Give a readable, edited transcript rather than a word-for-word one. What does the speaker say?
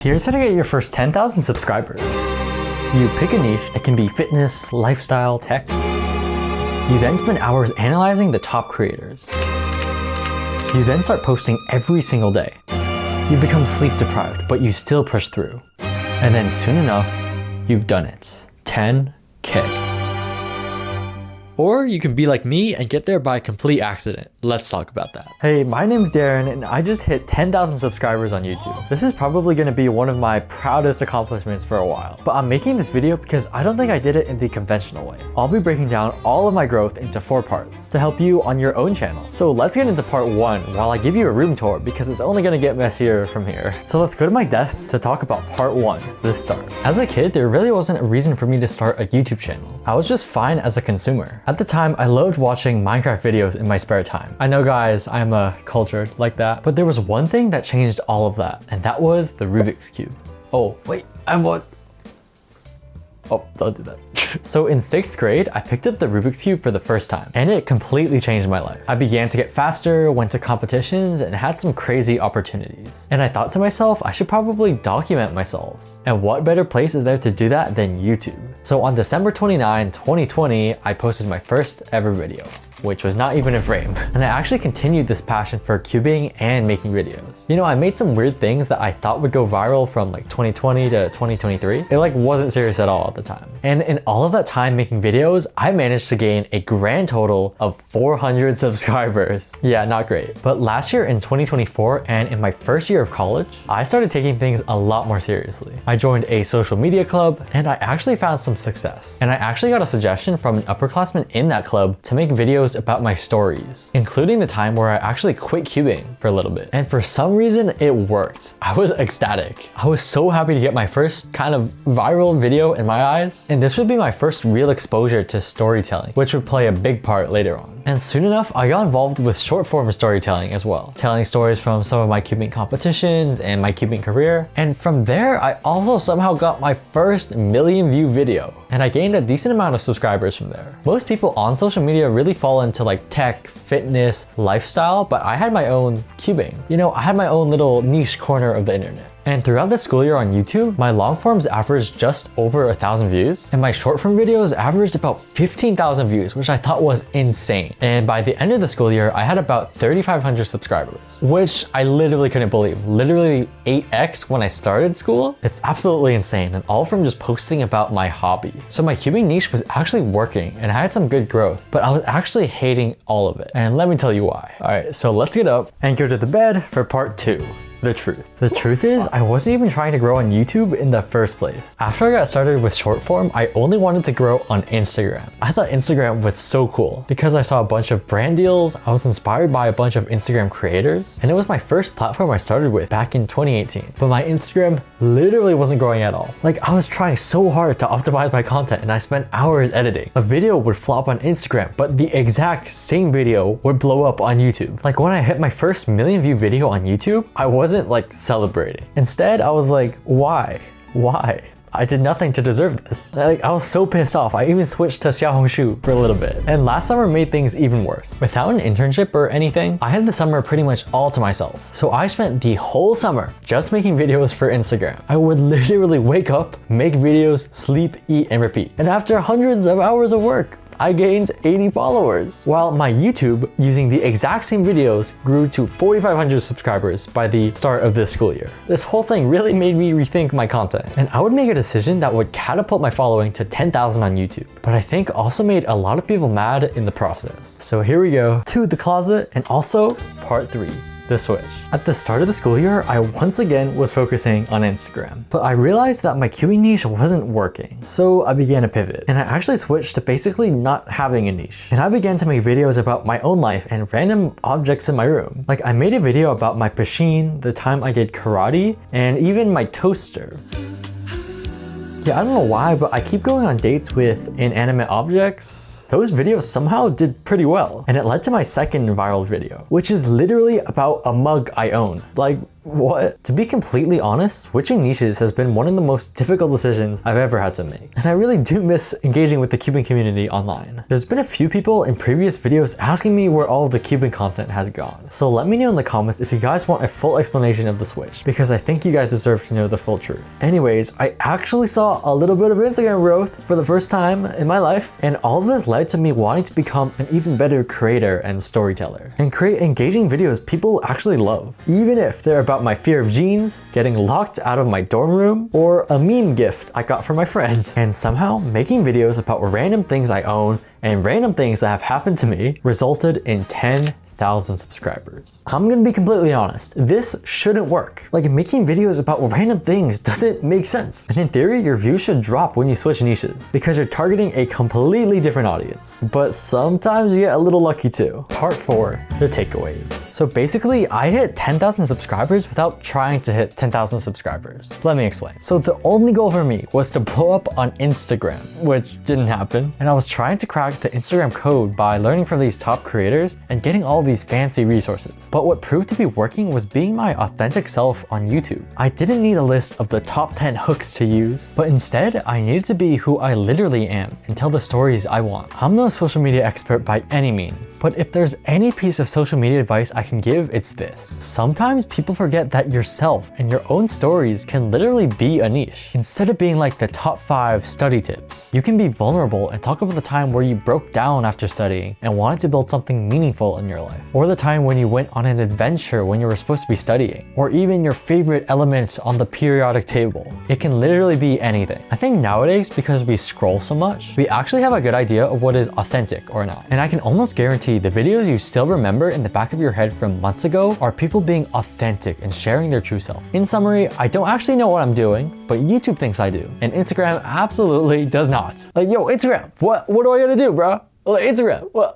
Here's how to get your first 10,000 subscribers. You pick a niche. It can be fitness, lifestyle, tech. You then spend hours analyzing the top creators. You then start posting every single day. You become sleep deprived, but you still push through. And then soon enough, you've done it. 10K. Or you can be like me and get there by complete accident. Let's talk about that. Hey, my name's Darren and I just hit 10,000 subscribers on YouTube. This is probably gonna be one of my proudest accomplishments for a while. But I'm making this video because I don't think I did it in the conventional way. I'll be breaking down all of my growth into 4 parts to help you on your own channel. So let's get into part 1 while I give you a room tour because it's only gonna get messier from here. So let's go to my desk to talk about part 1, the start. As a kid, there really wasn't a reason for me to start a YouTube channel. I was just fine as a consumer. At the time, I loved watching Minecraft videos in my spare time. I know guys, I'm cultured like that, but there was one thing that changed all of that, and that was the Rubik's Cube. Oh, wait, I have one. Oh, don't do that. So in 6th grade, I picked up the Rubik's Cube for the first time, and it completely changed my life. I began to get faster, went to competitions, and had some crazy opportunities. And I thought to myself, I should probably document myself. And what better place is there to do that than YouTube? So on December 29, 2020, I posted my first ever video, which was not even a frame. And I actually continued this passion for cubing and making videos. You know, I made some weird things that I thought would go viral from like 2020 to 2023. It like wasn't serious at all at the time. And in all of that time making videos, I managed to gain a grand total of 400 subscribers. Yeah, not great. But last year in 2024 and in my first year of college, I started taking things a lot more seriously. I joined a social media club and I actually found some success. And I actually got a suggestion from an upperclassman in that club to make videos about my stories, including the time where I actually quit cubing for a little bit. And for some reason, it worked. I was ecstatic. I was so happy to get my first kind of viral video in my eyes. And this would be my first real exposure to storytelling, which would play a big part later on. And soon enough, I got involved with short form storytelling as well, telling stories from some of my cubing competitions and my cubing career. And from there, I also somehow got my first million view video. And I gained a decent amount of subscribers from there. Most people on social media really fall into like tech, fitness, lifestyle, but I had my own cubing. You know, I had my own little niche corner of the internet. And throughout the school year on YouTube, my long forms averaged just over 1,000 views, and my short form videos averaged about 15,000 views, which I thought was insane. And by the end of the school year, I had about 3,500 subscribers, which I literally couldn't believe. Literally 8x when I started school. It's absolutely insane, and all from just posting about my hobby. So my cubing niche was actually working, and I had some good growth, but I was actually hating all of it. And let me tell you why. All right, so let's get up and go to the bed for part 2. The truth. The truth is, I wasn't even trying to grow on YouTube in the first place. After I got started with short form, I only wanted to grow on Instagram. I thought Instagram was so cool because I saw a bunch of brand deals, I was inspired by a bunch of Instagram creators, and it was my first platform I started with back in 2018. But my Instagram literally wasn't growing at all. Like, I was trying so hard to optimize my content and I spent hours editing. A video would flop on Instagram, but the exact same video would blow up on YouTube. Like when I hit my first million view video on YouTube, I wasn't like celebrating. Instead, I was like, why? Why? I did nothing to deserve this. Like, I was so pissed off. I even switched to Xiaohongshu for a little bit. And last summer made things even worse. Without an internship or anything, I had the summer pretty much all to myself. So I spent the whole summer just making videos for Instagram. I would literally wake up, make videos, sleep, eat, and repeat. And after hundreds of hours of work, I gained 80 followers. While my YouTube, using the exact same videos, grew to 4,500 subscribers by the start of this school year. This whole thing really made me rethink my content. And I would make a decision that would catapult my following to 10,000 on YouTube. But I think also made a lot of people mad in the process. So here we go to the closet and also part 3. The switch. At the start of the school year, I once again was focusing on Instagram, but I realized that my cubing niche wasn't working. So I began to pivot and I actually switched to basically not having a niche. And I began to make videos about my own life and random objects in my room. Like I made a video about my Pusheen, the time I did karate, and even my toaster. Yeah, I don't know why, but I keep going on dates with inanimate objects. those videos somehow did pretty well. And it led to my second viral video, which is literally about a mug I own. Like, what? To be completely honest, switching niches has been one of the most difficult decisions I've ever had to make. And I really do miss engaging with the Cuban community online. There's been a few people in previous videos asking me where all of the Cuban content has gone. So let me know in the comments if you guys want a full explanation of the switch, because I think you guys deserve to know the full truth. Anyways, I actually saw a little bit of Instagram growth for the first time in my life, and all of this led to me wanting to become an even better creator and storyteller, and create engaging videos people actually love, even if they're about my fear of jeans, getting locked out of my dorm room, or a meme gift I got from my friend. And somehow making videos about random things I own and random things that have happened to me resulted in 10,000 subscribers. I'm gonna be completely honest, this shouldn't work. Like, making videos about random things doesn't make sense. And in theory, your views should drop when you switch niches because you're targeting a completely different audience. But sometimes you get a little lucky too. Part 4, the takeaways. So basically, I hit 10,000 subscribers without trying to hit 10,000 subscribers. Let me explain. So the only goal for me was to blow up on Instagram, which didn't happen. And I was trying to crack the Instagram code by learning from these top creators and getting all these fancy resources. But what proved to be working was being my authentic self on YouTube. I didn't need a list of the top 10 hooks to use, but instead I needed to be who I literally am and tell the stories I want. I'm no social media expert by any means, but if there's any piece of social media advice I can give, it's this. Sometimes people forget that yourself and your own stories can literally be a niche. Instead of being like the top 5 study tips, you can be vulnerable and talk about the time where you broke down after studying and wanted to build something meaningful in your life. Or the time when you went on an adventure when you were supposed to be studying, or even your favorite element on the periodic table. It can literally be anything. I think nowadays, because we scroll so much, we actually have a good idea of what is authentic or not. And I can almost guarantee the videos you still remember in the back of your head from months ago are people being authentic and sharing their true self. In summary, I don't actually know what I'm doing, but YouTube thinks I do. And Instagram absolutely does not. Like, yo, Instagram, what do I gotta do, bro? Like, Instagram, what?